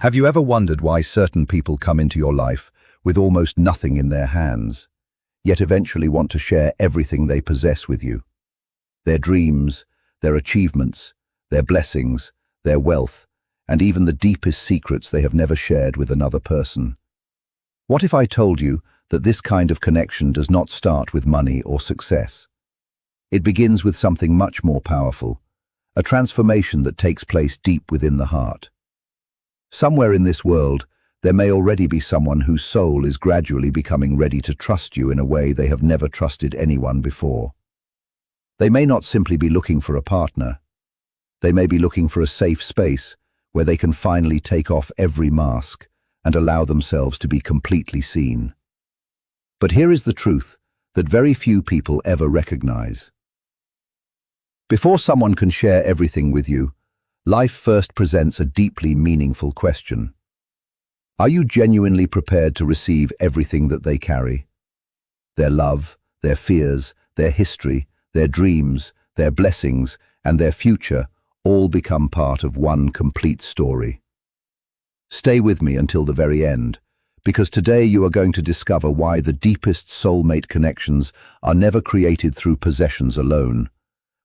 Have you ever wondered why certain people come into your life with almost nothing in their hands, yet eventually want to share everything they possess with you? Their dreams, their achievements, their blessings, their wealth, and even the deepest secrets they have never shared with another person. What if I told you that this kind of connection does not start with money or success? It begins with something much more powerful, a transformation that takes place deep within the heart. Somewhere in this world, there may already be someone whose soul is gradually becoming ready to trust you in a way they have never trusted anyone before. They may not simply be looking for a partner. They may be looking for a safe space where they can finally take off every mask and allow themselves to be completely seen. But here is the truth that very few people ever recognize. Before someone can share everything with you, life first presents a deeply meaningful question. Are you genuinely prepared to receive everything that they carry? Their love, their fears, their history, their dreams, their blessings, and their future all become part of one complete story. Stay with me until the very end, because today you are going to discover why the deepest soulmate connections are never created through possessions alone,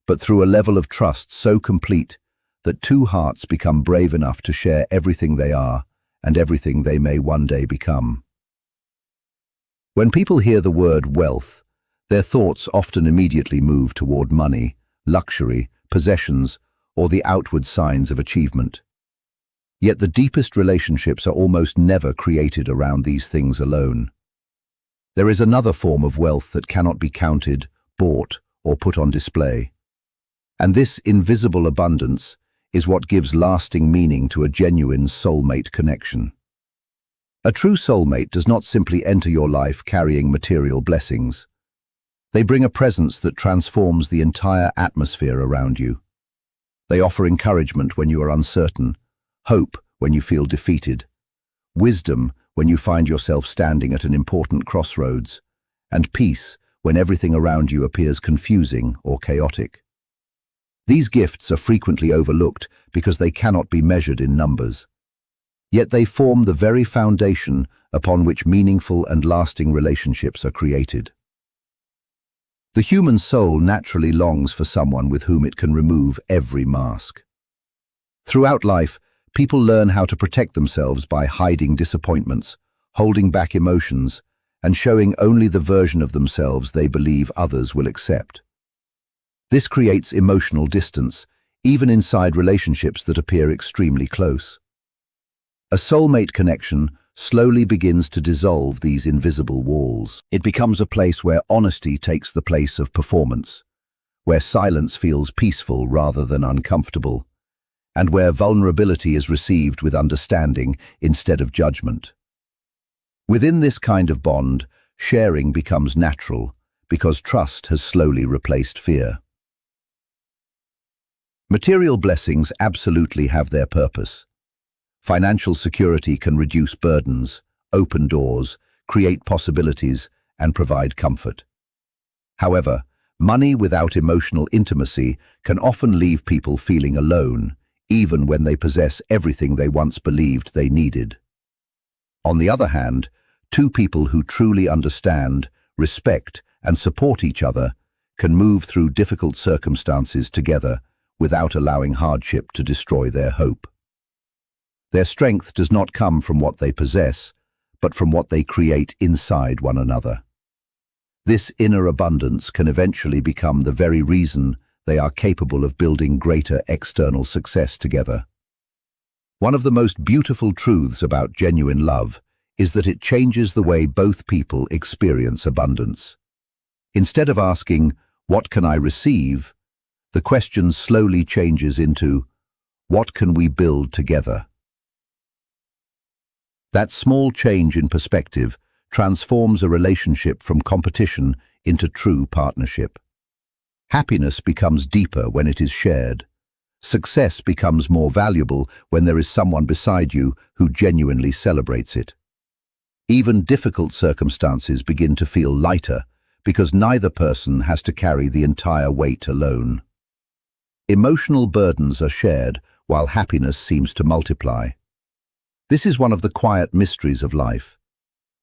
but through a level of trust so complete that two hearts become brave enough to share everything they are and everything they may one day become. When people hear the word wealth, their thoughts often immediately move toward money, luxury, possessions, or the outward signs of achievement. Yet the deepest relationships are almost never created around these things alone. There is another form of wealth that cannot be counted, bought, or put on display. And this invisible abundance is what gives lasting meaning to a genuine soulmate connection. A true soulmate does not simply enter your life carrying material blessings. They bring a presence that transforms the entire atmosphere around you. They offer encouragement when you are uncertain, hope when you feel defeated, wisdom when you find yourself standing at an important crossroads, and peace when everything around you appears confusing or chaotic. These gifts are frequently overlooked because they cannot be measured in numbers. Yet they form the very foundation upon which meaningful and lasting relationships are created. The human soul naturally longs for someone with whom it can remove every mask. Throughout life, people learn how to protect themselves by hiding disappointments, holding back emotions, and showing only the version of themselves they believe others will accept. This creates emotional distance, even inside relationships that appear extremely close. A soulmate connection slowly begins to dissolve these invisible walls. It becomes a place where honesty takes the place of performance, where silence feels peaceful rather than uncomfortable, and where vulnerability is received with understanding instead of judgment. Within this kind of bond, sharing becomes natural because trust has slowly replaced fear. Material blessings absolutely have their purpose. Financial security can reduce burdens, open doors, create possibilities, and provide comfort. However, money without emotional intimacy can often leave people feeling alone, even when they possess everything they once believed they needed. On the other hand, two people who truly understand, respect, and support each other can move through difficult circumstances together without allowing hardship to destroy their hope. Their strength does not come from what they possess, but from what they create inside one another. This inner abundance can eventually become the very reason they are capable of building greater external success together. One of the most beautiful truths about genuine love is that it changes the way both people experience abundance. Instead of asking, "What can I receive?" the question slowly changes into, "What can we build together?" That small change in perspective transforms a relationship from competition into true partnership. Happiness becomes deeper when it is shared. Success becomes more valuable when there is someone beside you who genuinely celebrates it. Even difficult circumstances begin to feel lighter because neither person has to carry the entire weight alone. Emotional burdens are shared while happiness seems to multiply. This is one of the quiet mysteries of life.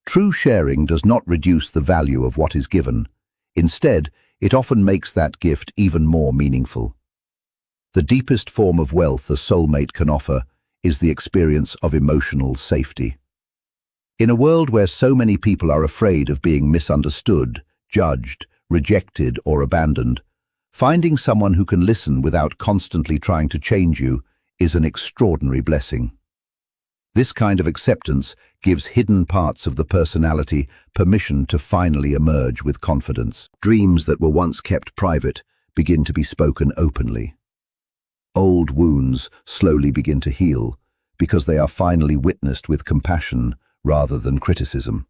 True sharing does not reduce the value of what is given. Instead, it often makes that gift even more meaningful. The deepest form of wealth a soulmate can offer is the experience of emotional safety. In a world where so many people are afraid of being misunderstood, judged, rejected, or abandoned, finding someone who can listen without constantly trying to change you is an extraordinary blessing. This kind of acceptance gives hidden parts of the personality permission to finally emerge with confidence. Dreams that were once kept private begin to be spoken openly. Old wounds slowly begin to heal because they are finally witnessed with compassion rather than criticism.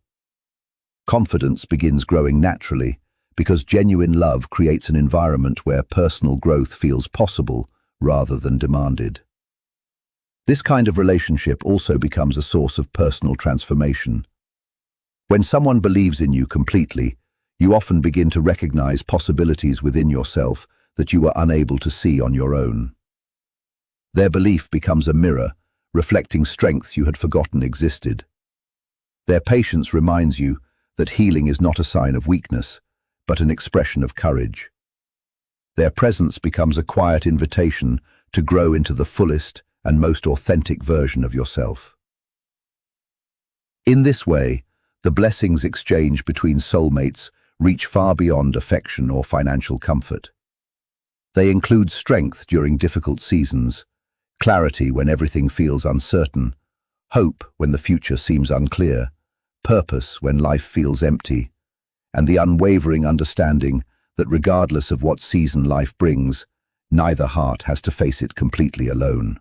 Confidence begins growing naturally because genuine love creates an environment where personal growth feels possible rather than demanded. This kind of relationship also becomes a source of personal transformation. When someone believes in you completely, you often begin to recognize possibilities within yourself that you were unable to see on your own. Their belief becomes a mirror, reflecting strengths you had forgotten existed. Their patience reminds you that healing is not a sign of weakness, but an expression of courage. Their presence becomes a quiet invitation to grow into the fullest and most authentic version of yourself. In this way, the blessings exchanged between soulmates reach far beyond affection or financial comfort. They include strength during difficult seasons, clarity when everything feels uncertain, hope when the future seems unclear, purpose when life feels empty, and the unwavering understanding that regardless of what season life brings, neither heart has to face it completely alone.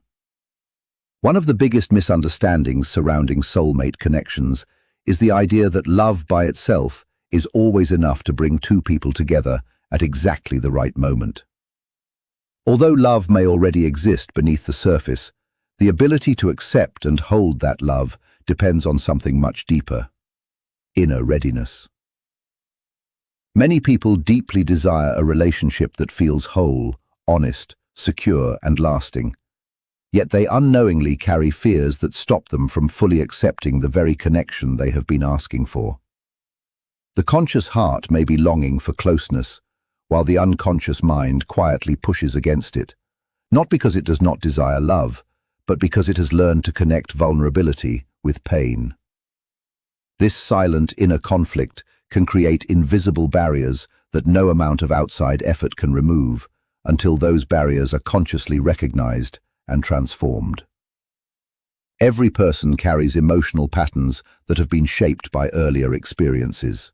One of the biggest misunderstandings surrounding soulmate connections is the idea that love by itself is always enough to bring two people together at exactly the right moment. Although love may already exist beneath the surface, the ability to accept and hold that love depends on something much deeper: inner readiness. Many people deeply desire a relationship that feels whole, honest, secure, and lasting. Yet they unknowingly carry fears that stop them from fully accepting the very connection they have been asking for. The conscious heart may be longing for closeness, while the unconscious mind quietly pushes against it, not because it does not desire love, but because it has learned to connect vulnerability with pain. This silent inner conflict can create invisible barriers that no amount of outside effort can remove, until those barriers are consciously recognized and transformed. Every person carries emotional patterns that have been shaped by earlier experiences.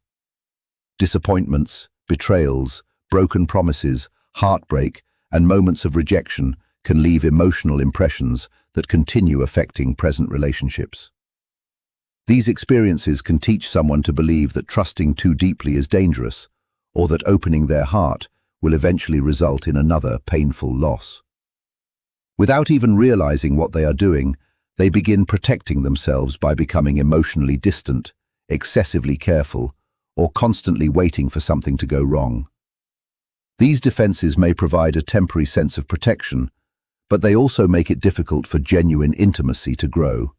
Disappointments, betrayals, broken promises, heartbreak, and moments of rejection can leave emotional impressions that continue affecting present relationships. These experiences can teach someone to believe that trusting too deeply is dangerous, or that opening their heart will eventually result in another painful loss. Without even realizing what they are doing, they begin protecting themselves by becoming emotionally distant, excessively careful, or constantly waiting for something to go wrong. These defenses may provide a temporary sense of protection, but they also make it difficult for genuine intimacy to grow.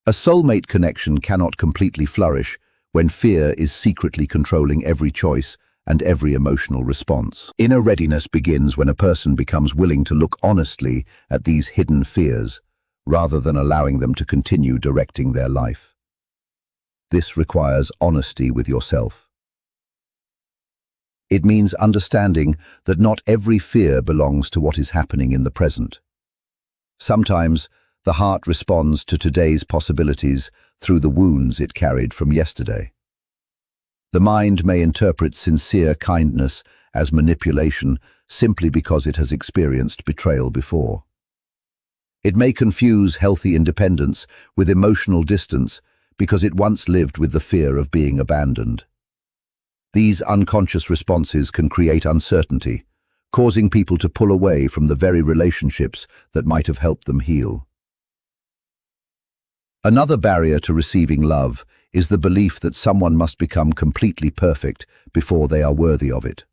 A soulmate connection cannot completely flourish when fear is secretly controlling every choice and every emotional response. Inner readiness begins when a person becomes willing to look honestly at these hidden fears, rather than allowing them to continue directing their life. This requires honesty with yourself. It means understanding that not every fear belongs to what is happening in the present. Sometimes, the heart responds to today's possibilities through the wounds it carried from yesterday. The mind may interpret sincere kindness as manipulation simply because it has experienced betrayal before. It may confuse healthy independence with emotional distance because it once lived with the fear of being abandoned. These unconscious responses can create uncertainty, causing people to pull away from the very relationships that might have helped them heal. Another barrier to receiving love is the belief that someone must become completely perfect before they are worthy of it.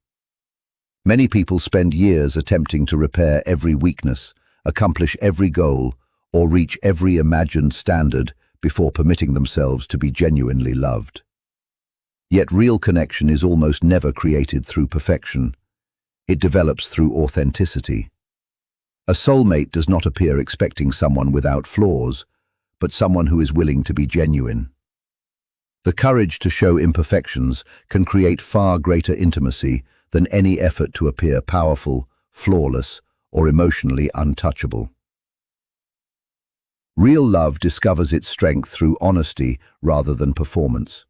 Many people spend years attempting to repair every weakness, accomplish every goal, or reach every imagined standard before permitting themselves to be genuinely loved. Yet real connection is almost never created through perfection. It develops through authenticity. A soulmate does not appear expecting someone without flaws, but someone who is willing to be genuine. The courage to show imperfections can create far greater intimacy than any effort to appear powerful, flawless, or emotionally untouchable. Real love discovers its strength through honesty rather than performance.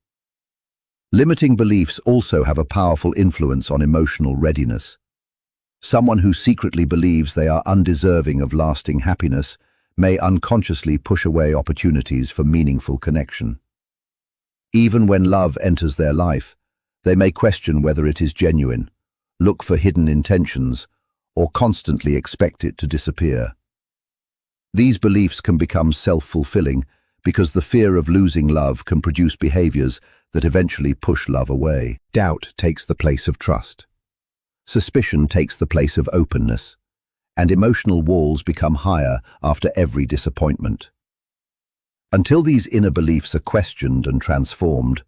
Limiting beliefs also have a powerful influence on emotional readiness. Someone who secretly believes they are undeserving of lasting happiness may unconsciously push away opportunities for meaningful connection. Even when love enters their life, they may question whether it is genuine, look for hidden intentions, or constantly expect it to disappear. These beliefs can become self-fulfilling because the fear of losing love can produce behaviors that eventually push love away. Doubt takes the place of trust. Suspicion takes the place of openness, and emotional walls become higher after every disappointment. Until these inner beliefs are questioned and transformed,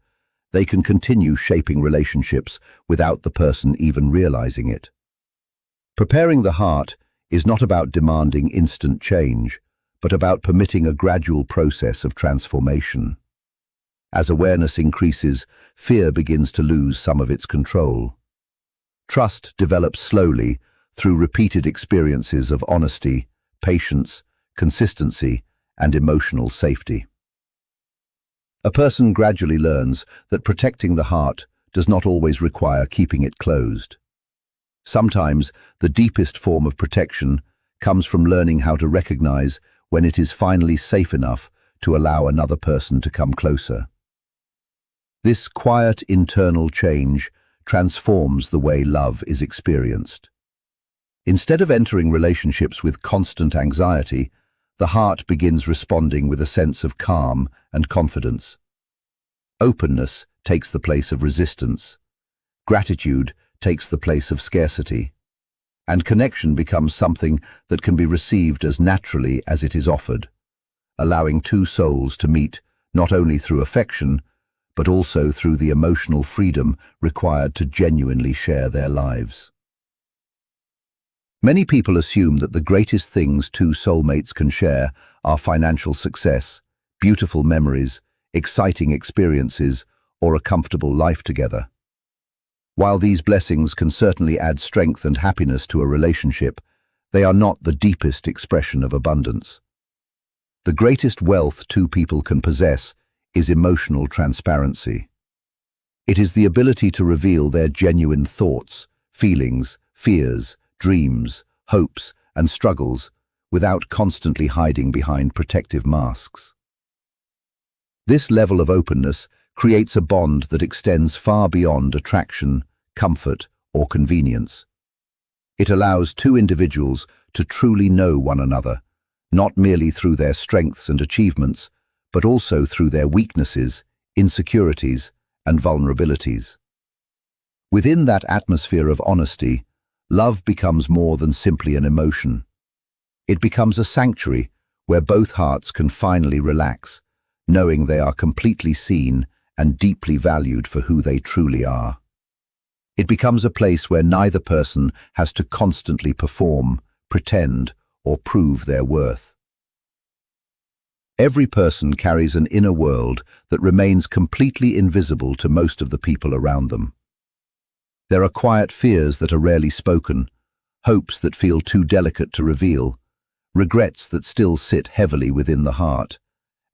they can continue shaping relationships without the person even realizing it. Preparing the heart is not about demanding instant change, but about permitting a gradual process of transformation. As awareness increases, fear begins to lose some of its control. Trust develops slowly through repeated experiences of honesty, patience, consistency, and emotional safety. A person gradually learns that protecting the heart does not always require keeping it closed. Sometimes the deepest form of protection comes from learning how to recognize when it is finally safe enough to allow another person to come closer. This quiet internal change transforms the way love is experienced. Instead of entering relationships with constant anxiety, the heart begins responding with a sense of calm and confidence. Openness takes the place of resistance. Gratitude takes the place of scarcity. And connection becomes something that can be received as naturally as it is offered, allowing two souls to meet not only through affection, but also through the emotional freedom required to genuinely share their lives. Many people assume that the greatest things two soulmates can share are financial success, beautiful memories, exciting experiences, or a comfortable life together. While these blessings can certainly add strength and happiness to a relationship, they are not the deepest expression of abundance. The greatest wealth two people can possess is emotional transparency. It is the ability to reveal their genuine thoughts, feelings, fears, dreams, hopes, and struggles without constantly hiding behind protective masks. This level of openness creates a bond that extends far beyond attraction, comfort, or convenience. It allows two individuals to truly know one another, not merely through their strengths and achievements, but also through their weaknesses, insecurities, and vulnerabilities. Within that atmosphere of honesty, love becomes more than simply an emotion. It becomes a sanctuary where both hearts can finally relax, knowing they are completely seen and deeply valued for who they truly are. It becomes a place where neither person has to constantly perform, pretend, or prove their worth. Every person carries an inner world that remains completely invisible to most of the people around them. There are quiet fears that are rarely spoken, hopes that feel too delicate to reveal, regrets that still sit heavily within the heart,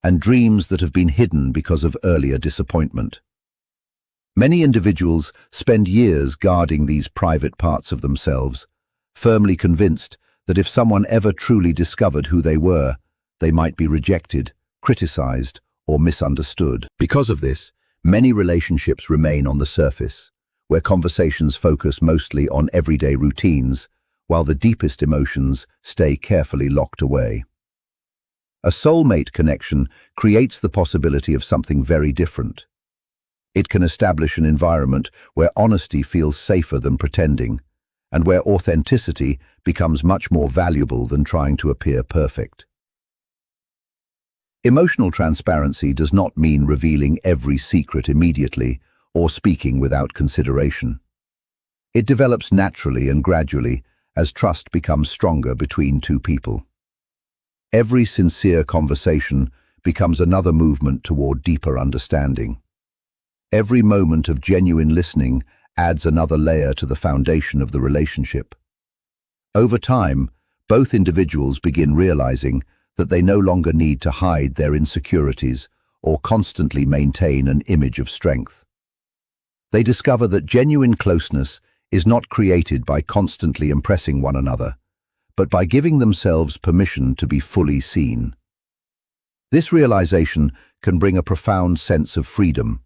and dreams that have been hidden because of earlier disappointment. Many individuals spend years guarding these private parts of themselves, firmly convinced that if someone ever truly discovered who they were, they might be rejected, criticized, or misunderstood. Because of this, many relationships remain on the surface, where conversations focus mostly on everyday routines, while the deepest emotions stay carefully locked away. A soulmate connection creates the possibility of something very different. It can establish an environment where honesty feels safer than pretending, and where authenticity becomes much more valuable than trying to appear perfect. Emotional transparency does not mean revealing every secret immediately or speaking without consideration. It develops naturally and gradually as trust becomes stronger between two people. Every sincere conversation becomes another movement toward deeper understanding. Every moment of genuine listening adds another layer to the foundation of the relationship. Over time, both individuals begin realizing that they no longer need to hide their insecurities or constantly maintain an image of strength. They discover that genuine closeness is not created by constantly impressing one another, but by giving themselves permission to be fully seen. This realization can bring a profound sense of freedom,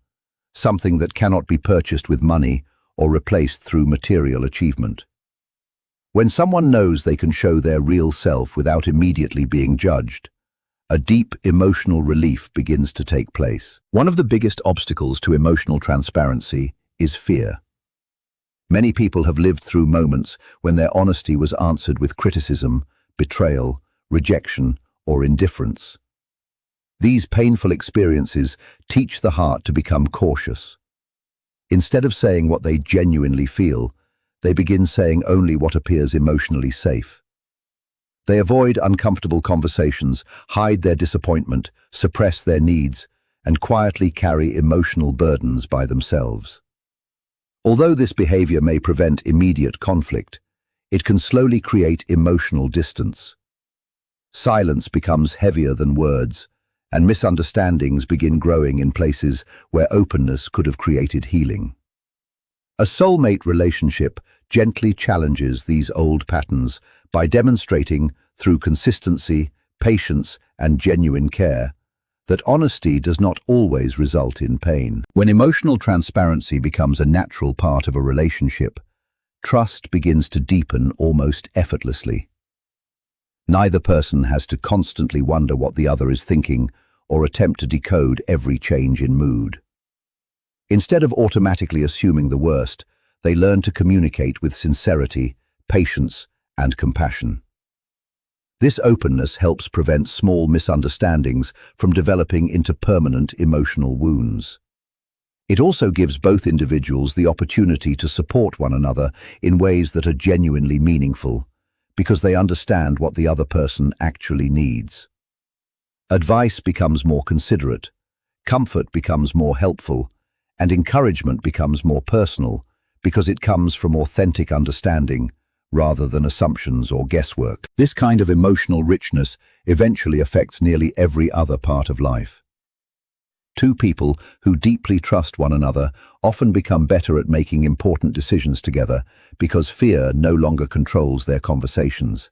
something that cannot be purchased with money or replaced through material achievement. When someone knows they can show their real self without immediately being judged, a deep emotional relief begins to take place. One of the biggest obstacles to emotional transparency is fear. Many people have lived through moments when their honesty was answered with criticism, betrayal, rejection, or indifference. These painful experiences teach the heart to become cautious. Instead of saying what they genuinely feel, they begin saying only what appears emotionally safe. They avoid uncomfortable conversations, hide their disappointment, suppress their needs, and quietly carry emotional burdens by themselves. Although this behavior may prevent immediate conflict, it can slowly create emotional distance. Silence becomes heavier than words, and misunderstandings begin growing in places where openness could have created healing. A soulmate relationship gently challenges these old patterns by demonstrating, through consistency, patience, and genuine care, that honesty does not always result in pain. When emotional transparency becomes a natural part of a relationship, trust begins to deepen almost effortlessly. Neither person has to constantly wonder what the other is thinking or attempt to decode every change in mood. Instead of automatically assuming the worst, they learn to communicate with sincerity, patience, and compassion. This openness helps prevent small misunderstandings from developing into permanent emotional wounds. It also gives both individuals the opportunity to support one another in ways that are genuinely meaningful, because they understand what the other person actually needs. Advice becomes more considerate, comfort becomes more helpful, and encouragement becomes more personal because it comes from authentic understanding rather than assumptions or guesswork. This kind of emotional richness eventually affects nearly every other part of life. Two people who deeply trust one another often become better at making important decisions together because fear no longer controls their conversations.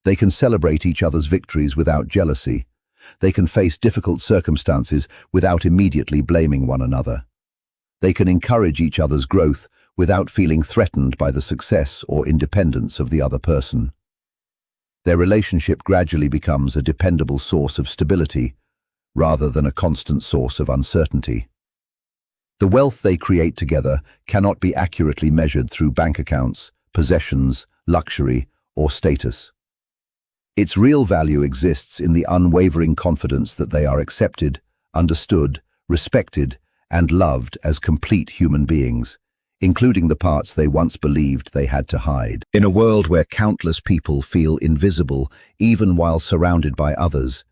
They can celebrate each other's victories without jealousy. They can face difficult circumstances without immediately blaming one another. They can encourage each other's growth without feeling threatened by the success or independence of the other person. Their relationship gradually becomes a dependable source of stability rather than a constant source of uncertainty. The wealth they create together cannot be accurately measured through bank accounts, possessions, luxury, or status. Its real value exists in the unwavering confidence that they are accepted, understood, respected, and loved as complete human beings, including the parts they once believed they had to hide. In a world where countless people feel invisible, even while surrounded by others,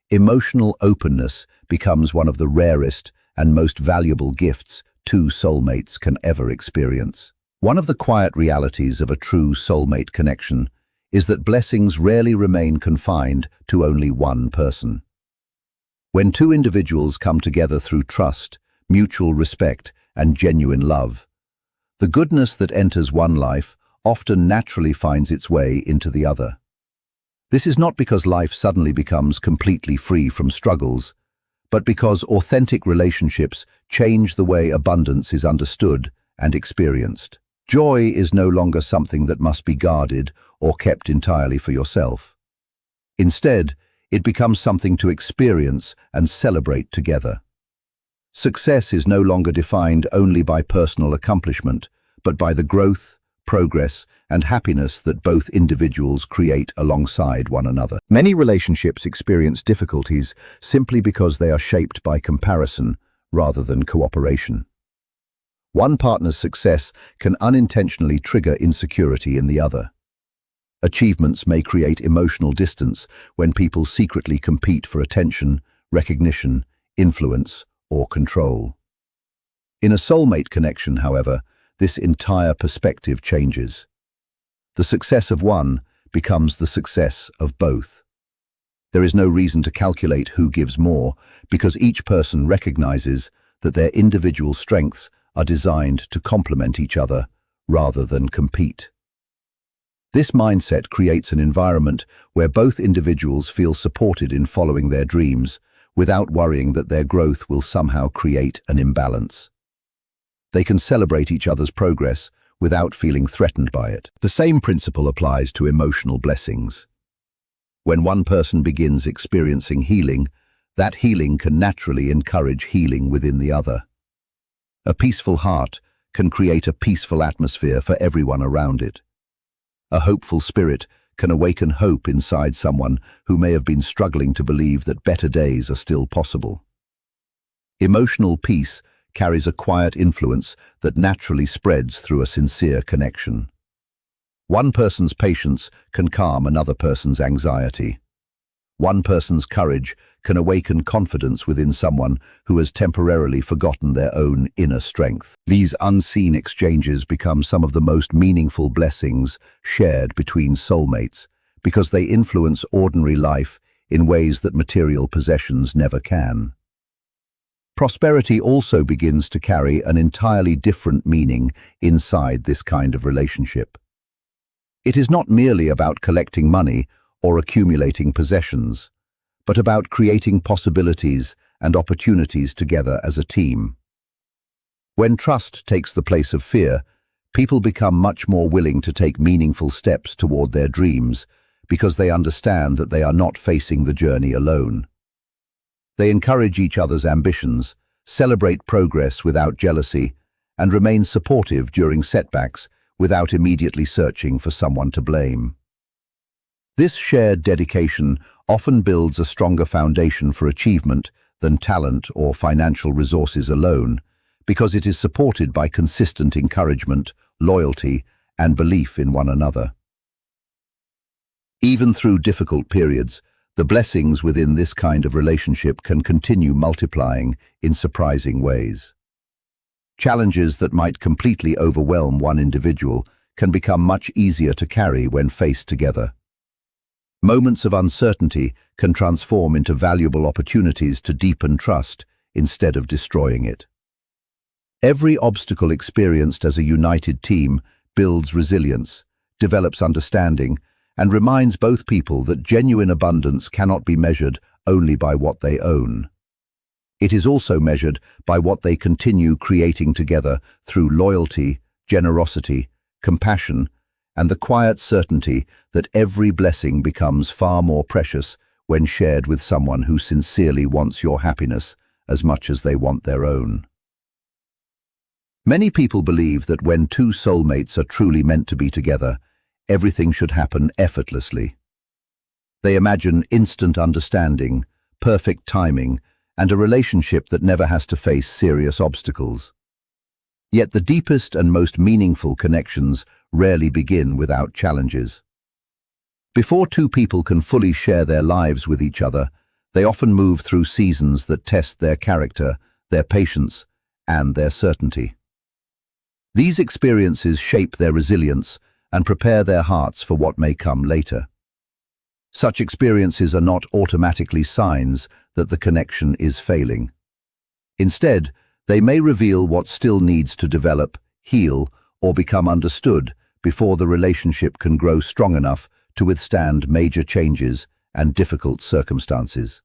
emotional openness becomes one of the rarest and most valuable gifts two soulmates can ever experience. One of the quiet realities of a true soulmate connection is that blessings rarely remain confined to only one person. When two individuals come together through trust, mutual respect, and genuine love, the goodness that enters one life often naturally finds its way into the other. This is not because life suddenly becomes completely free from struggles, but because authentic relationships change the way abundance is understood and experienced. Joy is no longer something that must be guarded or kept entirely for yourself. Instead, it becomes something to experience and celebrate together. Success is no longer defined only by personal accomplishment, but by the growth, progress, and happiness that both individuals create alongside one another. Many relationships experience difficulties simply because they are shaped by comparison rather than cooperation. One partner's success can unintentionally trigger insecurity in the other. Achievements may create emotional distance when people secretly compete for attention, recognition, influence, or control. In a soulmate connection, however, this entire perspective changes. The success of one becomes the success of both. There is no reason to calculate who gives more because each person recognizes that their individual strengths are designed to complement each other rather than compete. This mindset creates an environment where both individuals feel supported in following their dreams without worrying that their growth will somehow create an imbalance. They can celebrate each other's progress without feeling threatened by it. The same principle applies to emotional blessings. When one person begins experiencing healing, that healing can naturally encourage healing within the other. A peaceful heart can create a peaceful atmosphere for everyone around it. A hopeful spirit can awaken hope inside someone who may have been struggling to believe that better days are still possible. Emotional peace carries a quiet influence that naturally spreads through a sincere connection. One person's patience can calm another person's anxiety. One person's courage can awaken confidence within someone who has temporarily forgotten their own inner strength. These unseen exchanges become some of the most meaningful blessings shared between soulmates because they influence ordinary life in ways that material possessions never can. Prosperity also begins to carry an entirely different meaning inside this kind of relationship. It is not merely about collecting money or accumulating possessions, but about creating possibilities and opportunities together as a team. When trust takes the place of fear, people become much more willing to take meaningful steps toward their dreams because they understand that they are not facing the journey alone. They encourage each other's ambitions, celebrate progress without jealousy, and remain supportive during setbacks without immediately searching for someone to blame. This shared dedication often builds a stronger foundation for achievement than talent or financial resources alone, because it is supported by consistent encouragement, loyalty, and belief in one another. Even through difficult periods, the blessings within this kind of relationship can continue multiplying in surprising ways. Challenges that might completely overwhelm one individual can become much easier to carry when faced together. Moments of uncertainty can transform into valuable opportunities to deepen trust instead of destroying it. Every obstacle experienced as a united team builds resilience, develops understanding, and reminds both people that genuine abundance cannot be measured only by what they own. It is also measured by what they continue creating together through loyalty, generosity, compassion, and the quiet certainty that every blessing becomes far more precious when shared with someone who sincerely wants your happiness as much as they want their own. Many people believe that when two soulmates are truly meant to be together, everything should happen effortlessly. They imagine instant understanding, perfect timing, and a relationship that never has to face serious obstacles. Yet the deepest and most meaningful connections rarely begin without challenges. Before two people can fully share their lives with each other, they often move through seasons that test their character, their patience, and their certainty. These experiences shape their resilience and prepare their hearts for what may come later. Such experiences are not automatically signs that the connection is failing. Instead, they may reveal what still needs to develop, heal, or become understood before the relationship can grow strong enough to withstand major changes and difficult circumstances.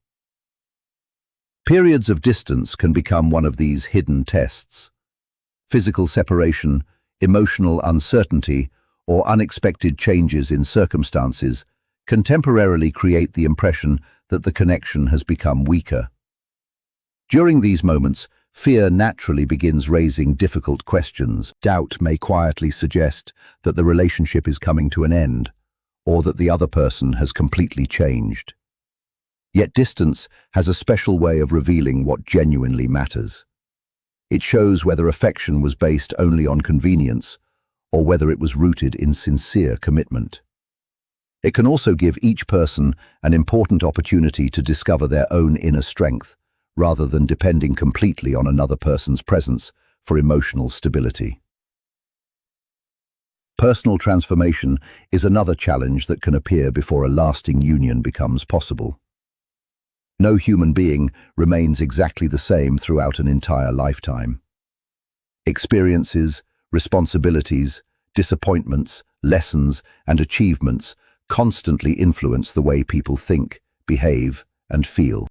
Periods of distance can become one of these hidden tests. Physical separation, emotional uncertainty, or unexpected changes in circumstances can temporarily create the impression that the connection has become weaker. During these moments, Fear naturally begins raising difficult questions. Doubt may quietly suggest that the relationship is coming to an end, or that the other person has completely changed. Yet distance has a special way of revealing what genuinely matters. It shows whether affection was based only on convenience, or whether it was rooted in sincere commitment. It can also give each person an important opportunity to discover their own inner strength, rather than depending completely on another person's presence for emotional stability. Personal transformation is another challenge that can appear before a lasting union becomes possible. No human being remains exactly the same throughout an entire lifetime. Experiences, responsibilities, disappointments, lessons, and achievements constantly influence the way people think, behave, and feel.